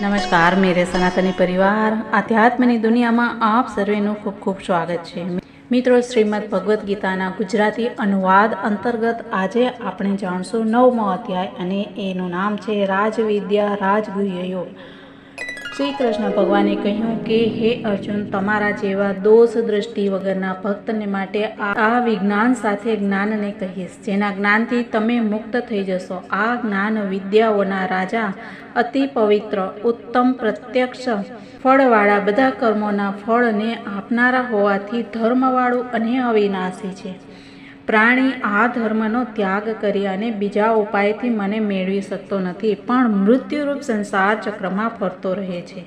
नमस्कार मेरे सनातनी परिवार आध्यात्मनी दुनिया में आप सर्वेનું खूब खूब स्वागत है। मित्रों, श्रीमद् भगवद गीताना गुजराती अनुवाद अंतर्गत આજે આપણે જાણશું 9મો અધ્યાય અને એનું નામ છે રાજવિદ્યા રાજગુહ્ય योग। श्री कृष्ण भगवाने કહ્યું કે હે અર્જુન, તમારા જેવા દોષ દ્રષ્ટિ વગરના ભક્તને માટે આ વિજ્ઞાન સાથે જ્ઞાનને કહીશ, જેના જ્ઞાનથી તમે મુક્ત થઈ જશો। આ જ્ઞાન વિદ્યાઓના રાજા, અતિ પવિત્ર, ઉત્તમ, પ્રત્યક્ષ ફળવાળા, બધા કર્મોના ફળને આપનારા હોવાથી ધર્મવાળું અને અવિનાશી છે। પ્રાણી આ ધર્મનો ત્યાગ કરી અને બીજા ઉપાયથી મને મેળવી શકતો નથી, પણ મૃત્યુરૂપ સંસાર ચક્રમાં ફરતો રહે છે।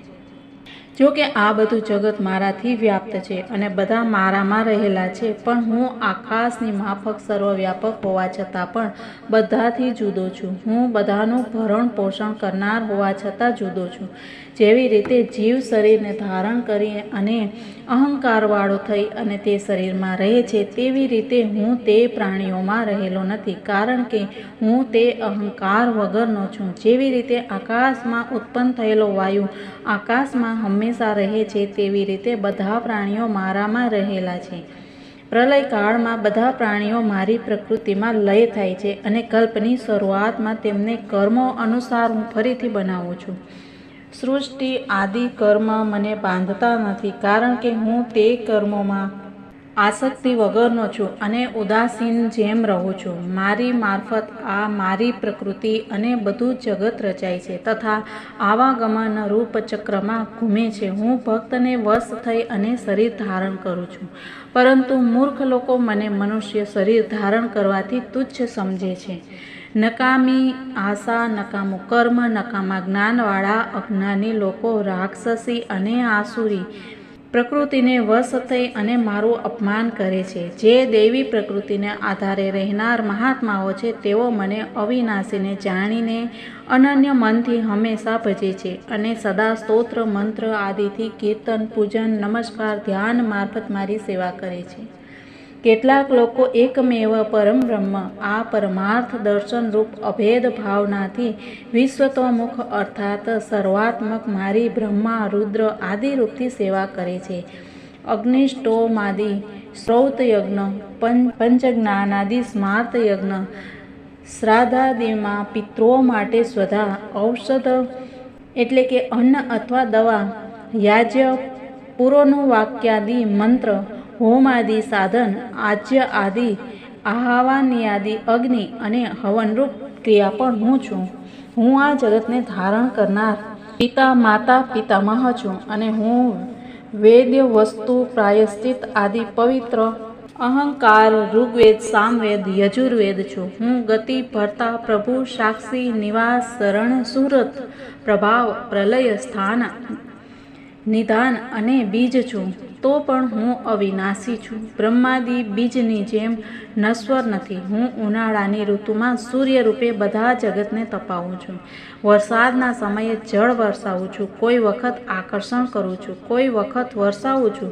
જો કે આ બધું જગત મારાથી વ્યાપ્ત છે અને બધા મારામાં રહેલા છે, પણ હું આકાશની માફક સર્વવ્યાપક હોવા છતાં પણ બધાથી જુદો છું। હું બધાનું ભરણ પોષણ કરનાર હોવા છતાં જુદો છું। જેવી રીતે જીવ શરીરને ધારણ કરી અને અહંકારવાળો થઈ અને તે શરીરમાં રહે છે, તેવી રીતે હું તે પ્રાણીઓમાં રહેલો નથી, કારણ કે હું તે અહંકાર વગરનો છું। જેવી રીતે આકાશમાં ઉત્પન્ન થયેલો વાયુ આકાશમાં હંમેશા રહે છે, તેવી રીતે બધા પ્રાણીઓ મારામાં રહેલા છે। પ્રલય કાળમાં બધા પ્રાણીઓ મારી પ્રકૃતિમાં લય થાય છે અને કલ્પની શરૂઆતમાં તેમને કર્મો અનુસાર હું ફરીથી બનાવું છું। સૃષ્ટિ આદિ કર્મ મને બાંધતા નથી, કારણ કે હું તે કર્મોમાં આસક્તિ વગરનો છું અને ઉદાસીન જેમ રહું છું। મારી મારફત આ મારી પ્રકૃતિ અને બધું જગત રચાય છે તથા આવાગમન રૂપ ચક્રમાં ઘૂમે છે। હું ભક્તને વશ થઈ અને શરીર ધારણ કરું છું, પરંતુ મૂર્ખ લોકો મને મનુષ્ય શરીર ધારણ કરવાથી તુચ્છ સમજે છે। નકામી આશા, નકામું કર્મ, નકામા જ્ઞાનવાળા અજ્ઞાની લોકો રાક્ષસી અને આસુરી પ્રકૃતિને વશ થઈ અને મારું અપમાન કરે છે। જે દૈવી પ્રકૃતિને આધારે રહેનાર મહાત્માઓ છે, તેઓ મને અવિનાશીને જાણીને અનન્ય મનથી હંમેશા ભજે છે અને સદા સ્તોત્ર, મંત્ર આદિથી કીર્તન, પૂજન, નમસ્કાર, ધ્યાન મારફત મારી સેવા કરે છે। કેટલાક લોકો એકમેવ પરમ બ્રહ્મ, આ પરમાર્થ દર્શન રૂપ અભેદ ભાવનાથી વિશ્વતોમુખ અર્થાત સર્વાત્મક મારી બ્રહ્મા, રુદ્ર આદિ રૂપથી સેવા કરે છે। અગ્નિષ્ટોમાદિ શ્રૌત યજ્ઞ, પંચજ્ઞાનાદિ સ્માર્ત યજ્ઞ, શ્રાદ્ધાદિમાં પિતૃઓ માટે સ્વધા, ઔષધ એટલે કે અન્ન અથવા દવા, યાજ્ય, પુરોનું વાક્યાદિ મંત્ર, હોમાદિ સાધન, આજ્ય આદિ, આહવાન્યાદિ અગ્નિ અને હવનરૂપ ક્રિયા પણ હું છું। હું આ જગતને ધારણ કરનાર પિતા, માતા, પિતામહ છું અને હું વેદ્ય, વસ્તુ, પ્રાયશ્ચિત આદિ પવિત્ર અહંકાર, ઋગ્વેદ, સામવેદ, યજુર્વેદ છું। હું ગતિ, ભર્તા, પ્રભુ, સાક્ષી, નિવાસ, શરણ, સુરત, પ્રભાવ, પ્રલય, સ્થાન, નિધાન અને બીજ છું, તો પણ હું અવિનાશી છું। બ્રહ્માદિ બીજની જેમ નશ્વર નથી। હું ઉનાળાની ઋતુમાં સૂર્ય રૂપે બધા જગતને તપાવું છું। વરસાદના સમયે જળ વરસાવું છું, કોઈ વખત આકર્ષણ કરું છું, કોઈ વખત વરસાવું છું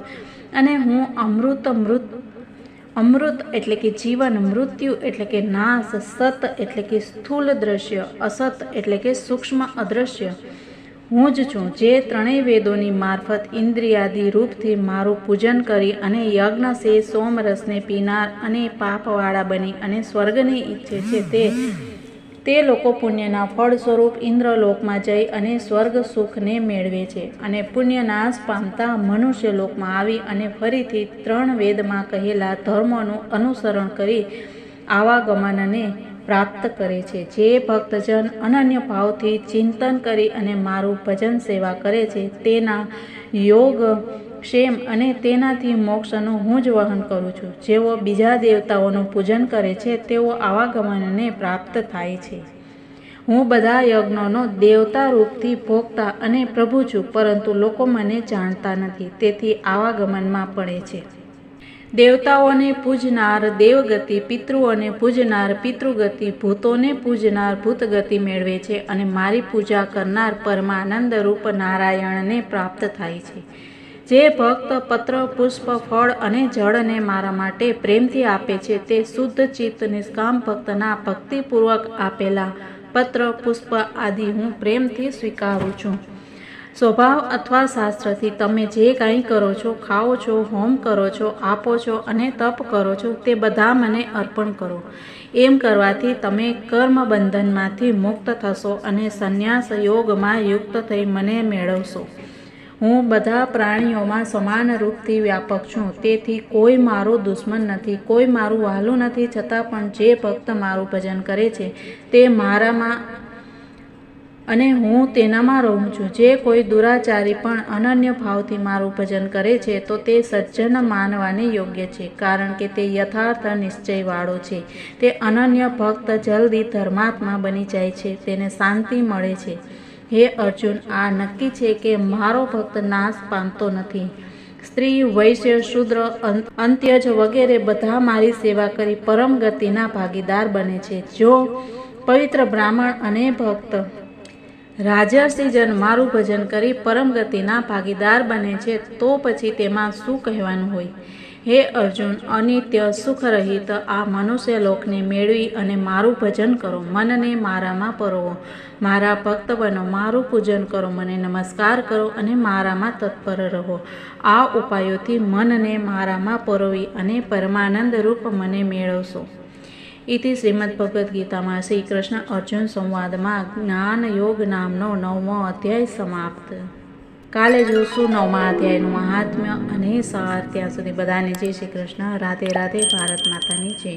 અને હું અમૃત એટલે કે જીવન, મૃત્યુ એટલે કે નાશ, સત એટલે કે સ્થૂલ દ્રશ્ય, અસત એટલે કે સૂક્ષ્મ અદૃશ્ય હું જ છું। જે ત્રણેય વેદોની મારફત ઇન્દ્રિયાદિ રૂપથી મારું પૂજન કરી અને યજ્ઞ સે સોમરસને પીનાર અને પાપવાળા બની અને સ્વર્ગને ઈચ્છે છે, તે લોકો પુણ્યના ફળ સ્વરૂપ ઇન્દ્રલોકમાં જઈ અને સ્વર્ગ સુખને મેળવે છે અને પુણ્યનાશ પામતા મનુષ્ય લોકમાં આવી અને ફરીથી ત્રણ વેદમાં કહેલા ધર્મોનું અનુસરણ કરી આવાગમનને પ્રાપ્ત કરે છે। જે ભક્તજન અનન્ય ભાવથી ચિંતન કરી અને મારું ભજન સેવા કરે છે, તેના યોગ ક્ષેમ અને તેનાથી મોક્ષનું હું જ વહન કરું છું। જેઓ બીજા દેવતાઓનું પૂજન કરે છે, તેઓ આવાગમનને પ્રાપ્ત થાય છે। હું બધા યજ્ઞોનો દેવતા રૂપથી ભોગતા અને પ્રભુ છું, પરંતુ લોકો મને જાણતા નથી, તેથી આવાગમનમાં પડે છે। દેવતાઓને પૂજનાર દેવગતિ, પિતૃઓને પૂજનાર પિતૃગતિ, ભૂતોને પૂજનાર ભૂતગતિ મેળવે છે અને મારી પૂજા કરનાર પરમાનંદ રૂપ નારાયણને પ્રાપ્ત થાય છે। જે ભક્ત પત્ર, પુષ્પ, ફળ અને જળને મારા માટે પ્રેમથી આપે છે, તે શુદ્ધ ચિત્ત નિષ્કામ ભક્તના ભક્તિપૂર્વક આપેલા પત્ર, પુષ્પ આદિ હું પ્રેમથી સ્વીકારું છું। સ્વભાવ અથવા શાસ્ત્રથી તમે જે કાંઈ કરો છો, ખાઓ છો, હોમ કરો છો, આપો છો અને તપ કરો છો તે બધા મને અર્પણ કરો. એમ કરવાથી તમે કર્મ બંધનમાંથી મુક્ત થશો અને સંન્યાસ યોગમાં યુક્ત થઈ મને મેળવશો. હું બધા પ્રાણીઓમાં સમાન રૂપથી વ્યાપક છું, તેથી કોઈ મારો દુશ્મન નથી, કોઈ મારું વહાલું નથી. છતાં પણ જે ભક્ત મારું ભજન કરે છે તે મારામાં અને હું તેનામાં રહું છું. જે કોઈ દુરાચારી પણ અનન્ય ભાવથી મારું ભજન કરે છે તો તે સજ્જન માનવાને યોગ્ય છે, કારણ કે તે યથાર્થ નિશ્ચયવાળો છે. તે અનન્ય ભક્ત જલ્દી ધર્માત્મા બની જાય છે, તેને શાંતિ મળે છે. હે અર્જુન, આ નક્કી છે કે મારો ભક્ત નાશ પામતો નથી. સ્ત્રી, વૈશ્ય, શૂદ્ર, અંત્યજ વગેરે બધા મારી સેવા કરી પરમ ગતિના ભાગીદાર બને છે. જો પવિત્ર બ્રાહ્મણ અને ભક્ત રાજર્ષિજન મારું ભજન કરી પરમ ગતિના ભાગીદાર બને છે તો પછી તેમાં શું કહેવાનું હોય? હે અર્જુન, અનિત્ય સુખરહિત આ મનુષ્ય લોકને મેળવી અને મારું ભજન કરો. મનને મારામાં પરોવો, મારા ભક્ત બનો, મારું પૂજન કરો, મને નમસ્કાર કરો અને મારામાં તત્પર રહો. આ ઉપાયોથી મનને મારામાં પરોવી અને પરમાનંદ રૂપ મને મેળવશો. ઇતિ શ્રીમદ ભગવદ્ ગીતામાં શ્રી કૃષ્ણ અર્જુન સંવાદમાં જ્ઞાન યોગ નામનો 9મો અધ્યાય સમાપ્ત. કાલે જોશું 9મા અધ્યાયનું મહાત્મ્ય અને સાર. ત્યાં સુધી બધાને જય શ્રી કૃષ્ણ. રાધે રાધે. ભારત માતાની જય.